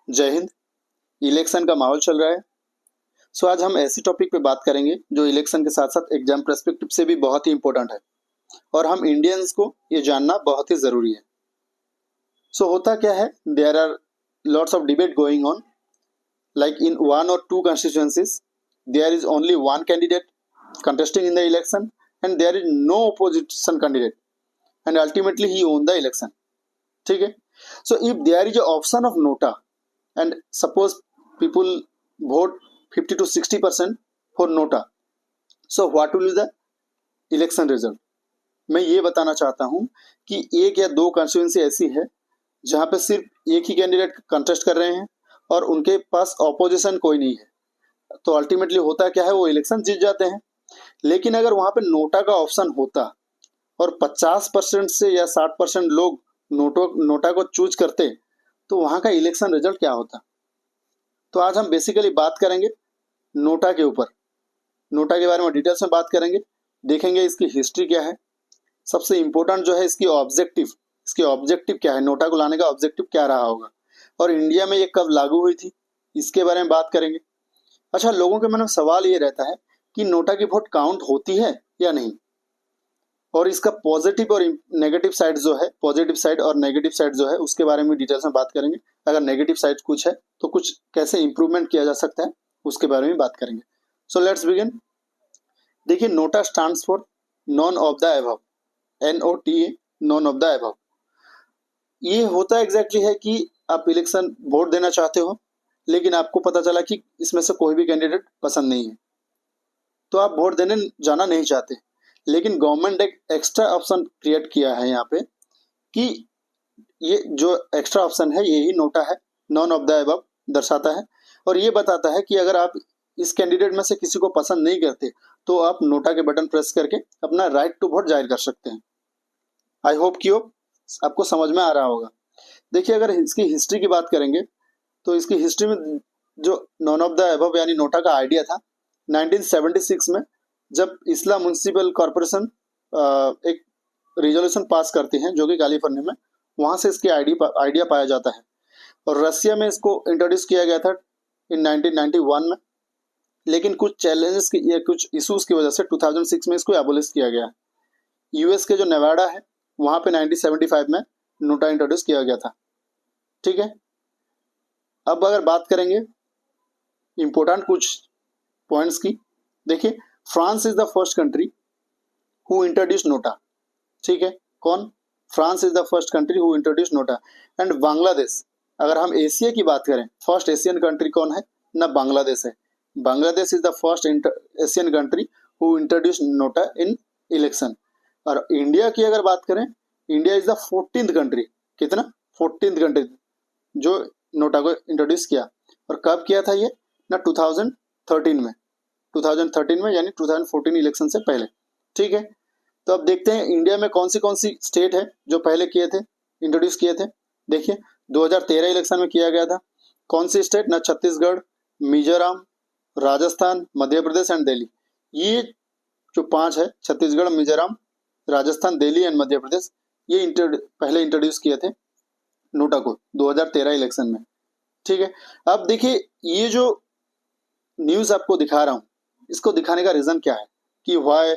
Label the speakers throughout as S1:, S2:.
S1: जय हिंद। इलेक्शन का माहौल चल रहा है। सो आज हम ऐसी टॉपिक पे बात करेंगे जो इलेक्शन के साथ साथ एग्जाम पर्सपेक्टिव से भी बहुत ही इंपॉर्टेंट है और हम इंडियंस को ये जानना बहुत ही ज़रूरी है। सो होता क्या है, there are lots of debate going on, like in one और two constituencies there is only one candidate contesting in the election and there is no opposition candidate and ultimately he won the election. ठीक है। So if there is a option of nota and suppose people vote 50 to 60% for nota, so what will be the election result? मैं ये बताना चाहता हूँ कि एक या दो कॉन्स्टिट्यूंसी ऐसी है जहाँ पे सिर्फ एक ही कैंडिडेट कंटेस्ट कर रहे हैं और उनके पास ऑपोजिशन कोई नहीं है, तो अल्टीमेटली होता क्या है, वो इलेक्शन जीत जाते हैं। लेकिन अगर वहाँ पे नोटा का ऑप्शन होता और 50% से या 60% लोग नोटा को चूज करते तो वहाँ का इलेक्शन रिजल्ट क्या होता। तो आज हम बेसिकली बात करेंगे नोटा के ऊपर, नोटा के बारे में डिटेल्स में बात करेंगे, देखेंगे इसकी हिस्ट्री क्या है, सबसे इम्पोर्टेंट जो है इसकी ऑब्जेक्टिव क्या है, नोटा को लाने का ऑब्जेक्टिव क्या रहा होगा और इंडिया में ये कब लागू हुई थी, इसके बारे में बात करेंगे। अच्छा, लोगों के मन में सवाल ये रहता है कि नोटा की वोट काउंट होती है या नहीं, और इसका पॉजिटिव और नेगेटिव साइड जो है, पॉजिटिव साइड और नेगेटिव साइड जो है उसके बारे में डिटेल्स में बात करेंगे। अगर नेगेटिव साइड कुछ है तो कुछ कैसे इंप्रूवमेंट किया जा सकता है उसके बारे में बात करेंगे। So let's begin. देखिए, NOTA stands for none of the above, NOTA, none of the above. ये होता एग्जैक्टली है कि आप इलेक्शन वोट देना चाहते हो लेकिन आपको पता चला कि इसमें से कोई भी कैंडिडेट पसंद नहीं है, तो आप वोट देने जाना नहीं चाहते, लेकिन गवर्नमेंट एक एक्स्ट्रा ऑप्शन क्रिएट किया है यहाँ पे कि ये जो एक्स्ट्रा ऑप्शन है यही नोटा है, नॉन ऑफ द अबव दर्शाता है और ये बताता है कि अगर आप इस कैंडिडेट में से किसी को पसंद नहीं करते तो आप नोटा के बटन प्रेस करके अपना राइट टू वोट जाहिर कर सकते हैं। आई होप कि आपको समझ में आ रहा होगा। देखिए, अगर इसकी हिस्ट्री की बात करेंगे तो इसकी हिस्ट्री में जो नॉन ऑफ द अबव यानी नोटा का आइडिया था 1976 में, जब इस्लाम म्युनिसिपल कॉरपोरेशन एक रिजोल्यूशन पास करती हैं जो कि कैलिफोर्निया में, वहाँ से इसकी आइडिया पाया जाता है और रसिया में इसको इंट्रोड्यूस किया गया था इन 1991 में, लेकिन कुछ चैलेंजेस की या कुछ इश्यूज की वजह से 2006 में इसको एबोलिश किया गया। यूएस के जो नेवाडा है वहाँ पे 1975 में नोटा इंट्रोड्यूस किया गया था। ठीक है। अब अगर बात करेंगे इंपॉर्टेंट कुछ पॉइंट्स की, देखिए, France is the first country who introduce NOTA. ठीक है, कौन? France is the first country who introduce NOTA. And Bangladesh, अगर हम एशिया की बात करें, फर्स्ट एशियन कंट्री कौन है ना, बांग्लादेश है। Bangladesh is the first Asian country who introduce NOTA in election. और इंडिया की अगर बात करें, India is the 14th country, कितना? 14th कंट्री जो नोटा को इंट्रोड्यूस किया। और कब किया था ये ना, 2013 में, 2013 में यानी 2014 इलेक्शन से पहले। ठीक है। तो अब देखते हैं इंडिया में कौन सी स्टेट है जो पहले किए थे, इंट्रोड्यूस किए थे। देखिए, 2013 इलेक्शन में किया गया था। कौन सी स्टेट ना, छत्तीसगढ़, मिजोरम, राजस्थान, मध्य प्रदेश एंड दिल्ली। ये जो 5 है, छत्तीसगढ़, मिजोरम, राजस्थान, दिल्ली एंड मध्य प्रदेश, ये पहले इंट्रोड्यूस किए थे नोटा को 2013 इलेक्शन में। ठीक है। अब देखिए, ये जो न्यूज आपको दिखा रहा हूँ इसको दिखाने का रीजन क्या है कि why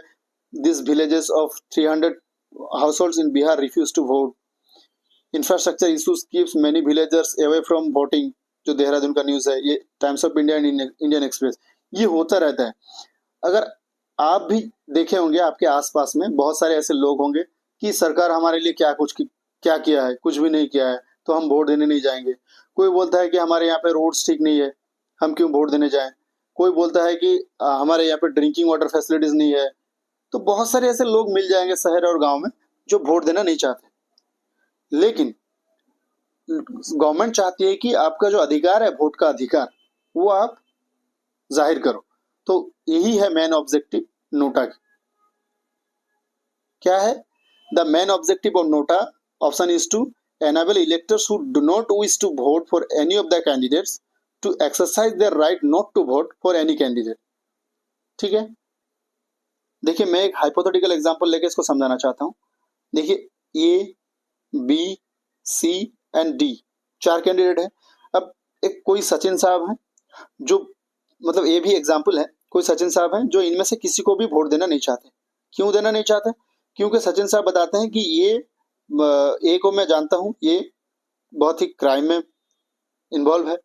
S1: this villages of 300 households in Bihar refuse to vote, infrastructure issues keeps many villagers away from voting, जो देहरादून का न्यूज है, ये Times of India and Indian Express, ये होता रहता है। अगर आप भी देखे होंगे आपके आसपास में बहुत सारे ऐसे लोग होंगे कि सरकार हमारे लिए क्या किया है, कुछ भी नहीं किया है तो हम वोट देने नहीं जाएंगे। कोई बोलता है कि हमारे यहाँ पे रोड्स ठीक नहीं है, हम क्यों वोट देने जाएं। कोई बोलता है कि हमारे यहाँ पे ड्रिंकिंग वाटर फैसिलिटीज नहीं है। तो बहुत सारे ऐसे लोग मिल जाएंगे शहर और गांव में जो वोट देना नहीं चाहते, लेकिन गवर्नमेंट चाहती है कि आपका जो अधिकार है, वोट का अधिकार, वो आप जाहिर करो। तो यही है मेन ऑब्जेक्टिव नोटा की। क्या है the main objective of NOTA? Option is to enable electors who do not wish to vote for any of the candidates to exercise their right not to vote for any candidate। ठीक है। देखिए, मैं एक hypothetical example लेके इसको समझाना चाहता हूँ। देखिए, A, B, C and D 4 candidate है। अब एक कोई सचिन साहब हैं जो, मतलब ये भी एग्जाम्पल है, कोई सचिन साहब हैं जो इनमें से किसी को भी वोट देना नहीं चाहते। क्यों देना नहीं चाहते? क्योंकि सचिन साहब बताते हैं कि ये ए को मैं जानता हूँ, ये बहुत ही क्राइम में इन्वॉल्व है।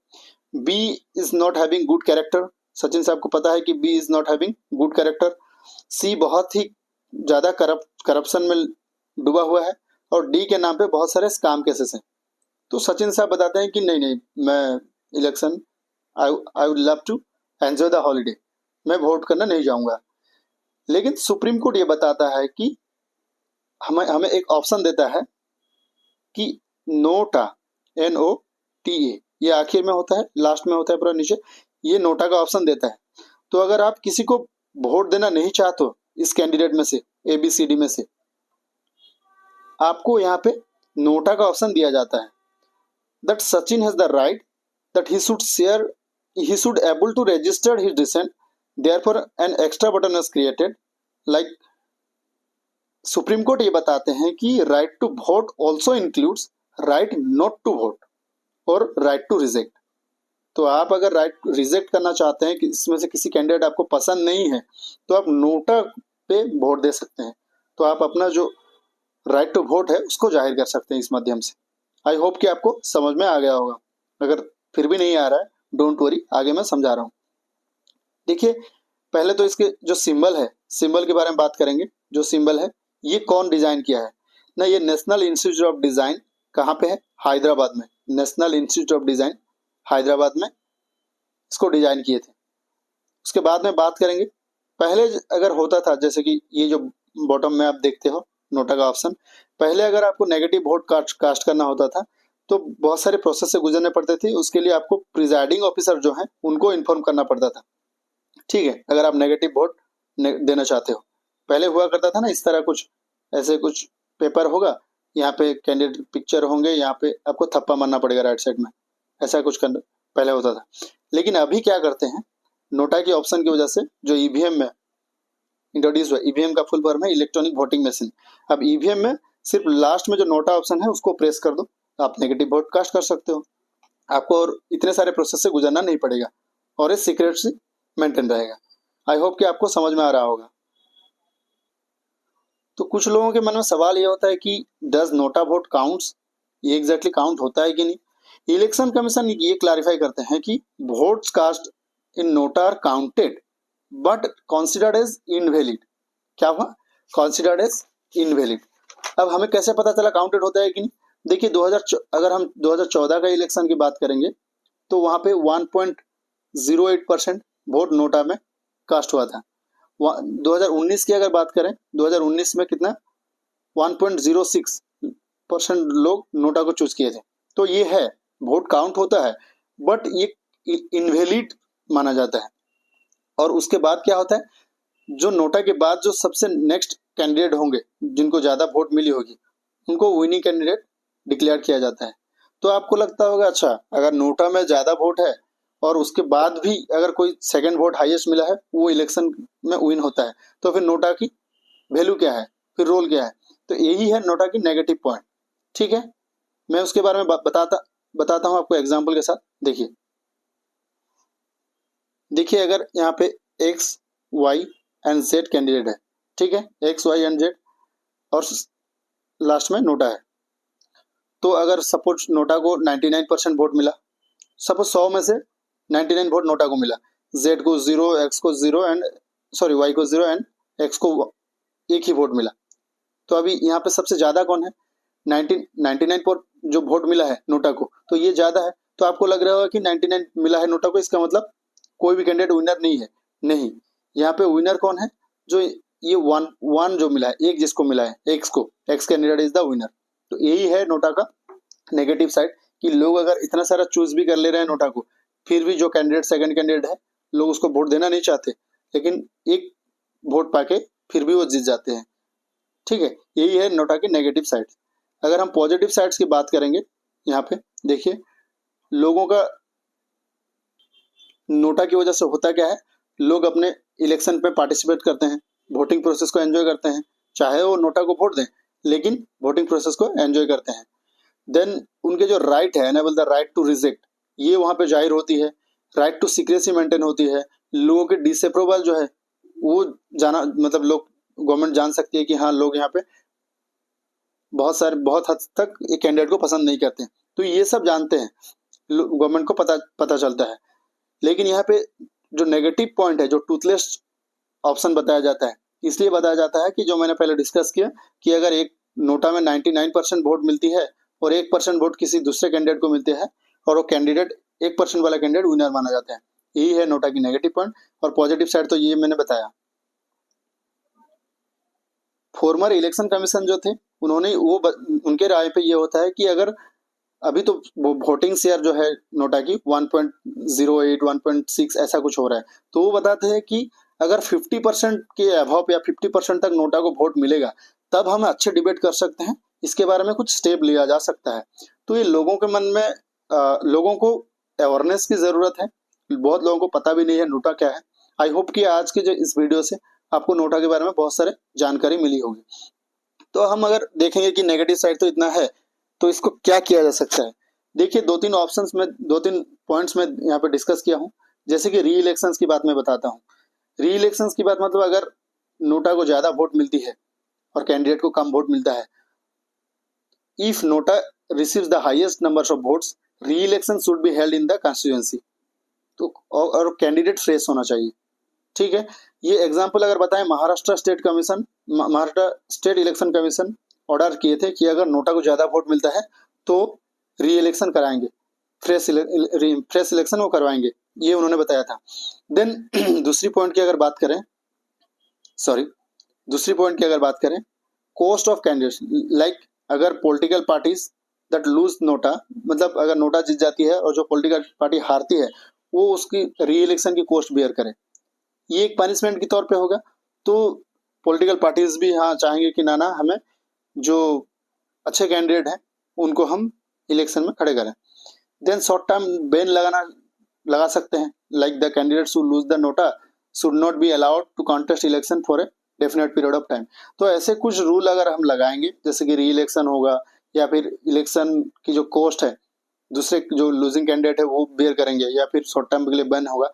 S1: B is not having good character, Sachin साहब को पता है कि B is not having good character. C बहुत ही ज्यादा करप्शन में डूबा हुआ है, और डी के नाम पे बहुत सारे स्कैम केसेस हैं। तो सचिन साहब बताते हैं कि नहीं नहीं, मैं election, I would love to enjoy the holiday, मैं वोट करना नहीं जाऊंगा। लेकिन सुप्रीम कोर्ट ये बताता है कि हमें हमें एक ऑप्शन देता है कि नोटा, NOTA, ये आखिर में होता है, लास्ट में होता है पूरा नीचे, ये नोटा का ऑप्शन देता है। तो अगर आप किसी को वोट देना नहीं चाहते हो इस कैंडिडेट में से, ABCD में से, आपको यहाँ पे नोटा का ऑप्शन दिया जाता है। That Sachin has the right that he should able to register his dissent, therefore an extra button is created. Like supreme court ये बताते हैं कि right to vote also includes right not to vote और right to reject. तो आप अगर right reject करना चाहते हैं कि इसमें से किसी कैंडिडेट आपको पसंद नहीं है, तो आप नोटा पे वोट दे सकते हैं। तो आप अपना जो राइट टू वोट है उसको जाहिर कर सकते हैं इस माध्यम से। आई होप कि आपको समझ में आ गया होगा। अगर फिर भी नहीं आ रहा है, डोंट वरी, आगे मैं समझा रहा हूँ। देखिए, पहले तो इसके जो सिंबल है, सिंबल के बारे में बात करेंगे। जो सिंबल है ये कौन डिजाइन किया है ना, ये नेशनल इंस्टीट्यूट ऑफ डिजाइन कहाँ पे है? हैदराबाद में। National institute of design Hyderabad में इसको डिजाइन किए थे। उसके बाद में बात करेंगे, पहले अगर होता था, जैसे कि ये जो बॉटम में आप देखते हो नोटा का ऑप्शन, पहले अगर आपको नेगेटिव वोट कास्ट करना होता था तो बहुत सारे प्रोसेस से गुजरने पड़ते थे। उसके लिए आपको प्रिजाइडिंग ऑफिसर जो है उनको इन्फॉर्म करना पड़ता था, ठीक है, अगर आप नेगेटिव वोट देना चाहते हो। पहले हुआ करता था ना इस तरह, कुछ ऐसे कुछ पेपर होगा, यहाँ पे कैंडिडेट पिक्चर होंगे, यहाँ पे आपको थप्पा मारना पड़ेगा राइट साइड में, ऐसा कुछ पहले होता था। लेकिन अभी क्या करते हैं, नोटा की ऑप्शन की वजह से जो ईवीएम में इंट्रोड्यूस हुआ, ईवीएम का फुल फॉर्म है इलेक्ट्रॉनिक वोटिंग मशीन। अब ईवीएम में सिर्फ लास्ट में जो नोटा ऑप्शन है उसको प्रेस कर दो, आप नेगेटिव वोट कास्ट कर सकते हो। आपको और इतने सारे प्रोसेस से गुजरना नहीं पड़ेगा और ये सीक्रेटसी मेंटेन रहेगा। आई होप कि आपको समझ में आ रहा होगा। तो कुछ लोगों के मन में सवाल ये होता है कि डज नोटा वोट काउंट्स, ये एग्जैक्टली काउंट होता है कि नहीं। इलेक्शन कमीशन ये क्लैरिफाई करते हैं कि votes cast in NOTA are counted but considered as invalid. क्या हुआ? Considered as invalid. अब हमें कैसे पता चला काउंटेड होता है कि नहीं? देखिए, अगर हम 2014 का इलेक्शन की बात करेंगे तो वहां पे 1.08% वोट नोटा में कास्ट हुआ था। 2019 की अगर बात करें, 2019 में कितना? 1.06% लोग नोटा को चूज किए थे। तो ये है, वोट काउंट होता है बट ये इनवैलिड माना जाता है। और उसके बाद क्या होता है, जो नोटा के बाद जो सबसे नेक्स्ट कैंडिडेट होंगे जिनको ज्यादा वोट मिली होगी उनको विनिंग कैंडिडेट डिक्लेयर किया जाता है। तो आपको लगता होगा, अच्छा अगर नोटा में ज्यादा वोट है और उसके बाद भी अगर कोई सेकंड वोट हाईएस्ट मिला है वो इलेक्शन में विन होता है, तो फिर नोटा की वैल्यू क्या है, फिर रोल क्या है? तो यही है नोटा की नेगेटिव पॉइंट। ठीक है, मैं उसके बारे में बताता हूँ आपको एग्जाम्पल के साथ। देखिए अगर यहाँ पे X, Y and Z candidate है, ठीक है, एक्स, वाई एंड जेड, और लास्ट में नोटा है। तो अगर सपोज नोटा को 99% वोट मिला, सपोज 100 में से 99 वोट नोटा को मिला, जेड को 0, एक्स को 0 एंड वाई को 0 एंड एक्स को 1 ही वोट मिला। तो अभी यहाँ पे सबसे ज्यादा कौन है? 99 जो वोट मिला है नोटा को, तो ये ज्यादा है। तो आपको लग रहा होगा कि 99 मिला है नोटा को, इसका मतलब कोई भी कैंडिडेट विनर नहीं है। नहीं, यहाँ पे विनर कौन है? जो ये वन जो मिला है, एक जिसको मिला है, एक्स को, x candidate is the winner. तो यही है नोटा का नेगेटिव साइड, कि लोग अगर इतना सारा चूज भी कर ले रहे हैं नोटा को, फिर भी जो कैंडिडेट सेकंड कैंडिडेट है लोग उसको वोट देना नहीं चाहते, लेकिन एक वोट पाके फिर भी वो जीत जाते हैं। ठीक है, यही है नोटा की नेगेटिव साइड। अगर हम पॉजिटिव साइड्स की बात करेंगे, यहाँ पे देखिए लोगों का नोटा की वजह से होता क्या है, लोग अपने इलेक्शन पे पार्टिसिपेट करते हैं, वोटिंग प्रोसेस को एंजॉय करते हैं, चाहे वो नोटा को वोट दें लेकिन वोटिंग प्रोसेस को एंजॉय करते हैं। देन उनके जो राइट है, enable the right to reject, ये वहाँ पे जाहिर होती है, राइट टू सीक्रेसी मेंटेन होती है, लोगों के डिसअप्रूवल जो है वो जाना, मतलब लोग, गवर्नमेंट जान सकती है कि हाँ लोग यहाँ पे बहुत हद तक एक कैंडिडेट को पसंद नहीं करते हैं, तो ये सब जानते हैं, गवर्नमेंट को पता पता चलता है। लेकिन यहाँ पे जो नेगेटिव पॉइंट है, जो टूथलेस ऑप्शन बताया जाता है, इसलिए बताया जाता है कि जो मैंने पहले डिस्कस किया कि अगर एक नोटा में 99% वोट मिलती है और 1% वोट किसी दूसरे कैंडिडेट को मिलते हैं और वो कैंडिडेट 1% वाला कैंडिडेट विनर माना जाता है। यही है नोटा की नेगेटिव पॉइंट। और पॉजिटिव साइड तो ये मैंने बताया। फॉर्मर इलेक्शन कमीशन जो थे, उन्होंने उनके राय पे ये होता है कि अगर अभी तो वो वोटिंग शेयर जो है नोटा की 1.08 1.6 ऐसा कुछ हो रहा है, तो वो बताते हैं कि अगर 50% के अभाव या 50% तक नोटा को वोट मिलेगा तब हम अच्छे डिबेट कर सकते हैं, इसके बारे में कुछ स्टेप लिया जा सकता है। तो ये लोगों के मन में लोगों को अवेयरनेस की जरूरत है, बहुत लोगों को पता भी नहीं है नोटा क्या है। आई होप कि आज के जो इस वीडियो से आपको नोटा के बारे में बहुत सारे जानकारी मिली होगी। तो हम अगर देखेंगे कि नेगेटिव साइड तो इतना है, तो इसको क्या किया जा सकता है। देखिए, दो तीन पॉइंट्स में यहाँ पे डिस्कस किया हूँ। जैसे कि री इलेक्शंस की बात मैं बताता हूँ। री इलेक्शंस की बात मतलब अगर नोटा को ज्यादा वोट मिलती है और कैंडिडेट को कम वोट मिलता है, if NOTA receives the highest numbers of votes, री election should be held in the constituency. तो और कैंडिडेट फ्रेश होना चाहिए, ठीक है। ये एग्जाम्पल अगर बताएं, Maharashtra state election commission order किए थे कि अगर नोटा को ज्यादा वोट मिलता है तो री इलेक्शन कराएंगे, फ्रेश इलेक्शन वो करवाएंगे, ये उन्होंने बताया था। देन दूसरी पॉइंट की अगर बात करें, कॉस्ट ऑफ कैंडिडेट्स, लाइक अगर political parties that lose NOTA, मतलब अगर नोटा जीत जाती है और जो पॉलिटिकल पार्टी हारती है वो उसकी री इलेक्शन की कॉस्ट बेयर करे, ये एक पनिशमेंट के तौर पे होगा। तो पॉलिटिकल पार्टीज भी हाँ चाहेंगे कि ना हमें जो अच्छे कैंडिडेट हैं उनको हम इलेक्शन में खड़े करें। देन शॉर्ट टर्म बैन लगा सकते हैं, like the candidates who lose the NOTA should not be allowed to contest election for a definite period of time. तो ऐसे कुछ रूल अगर हम लगाएंगे, जैसे कि री इलेक्शन होगा या फिर इलेक्शन की जो कॉस्ट है दूसरे जो लूजिंग कैंडिडेट है वो बेयर करेंगे, या फिर शॉर्ट टर्म के लिए बैन होगा,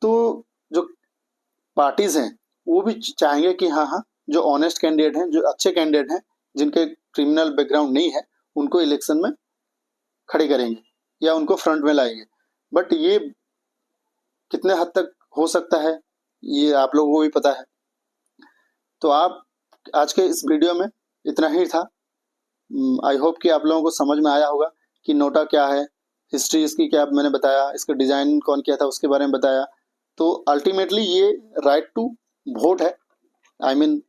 S1: तो जो पार्टीज हैं वो भी चाहेंगे कि हाँ जो ऑनेस्ट कैंडिडेट हैं, जो अच्छे कैंडिडेट हैं, जिनके क्रिमिनल बैकग्राउंड नहीं है, उनको इलेक्शन में खड़े करेंगे या उनको फ्रंट में लाएंगे। बट ये कितने हद तक हो सकता है ये आप लोगों को भी पता है। तो आप आज के इस वीडियो में इतना ही था। आई होप कि आप लोगों को समझ में आया होगा कि नोटा क्या है, हिस्ट्री इसकी क्या मैंने बताया, इसका डिजाइन कौन किया था उसके बारे में बताया। तो अल्टीमेटली ये राइट टू वोट है। I mean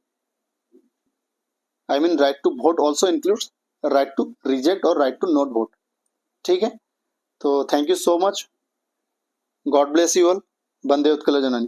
S1: right to vote also includes right to reject और राइट टू नॉट वोट, ठीक है। तो thank you so much, God bless you all, वंदे उत्कल जननी।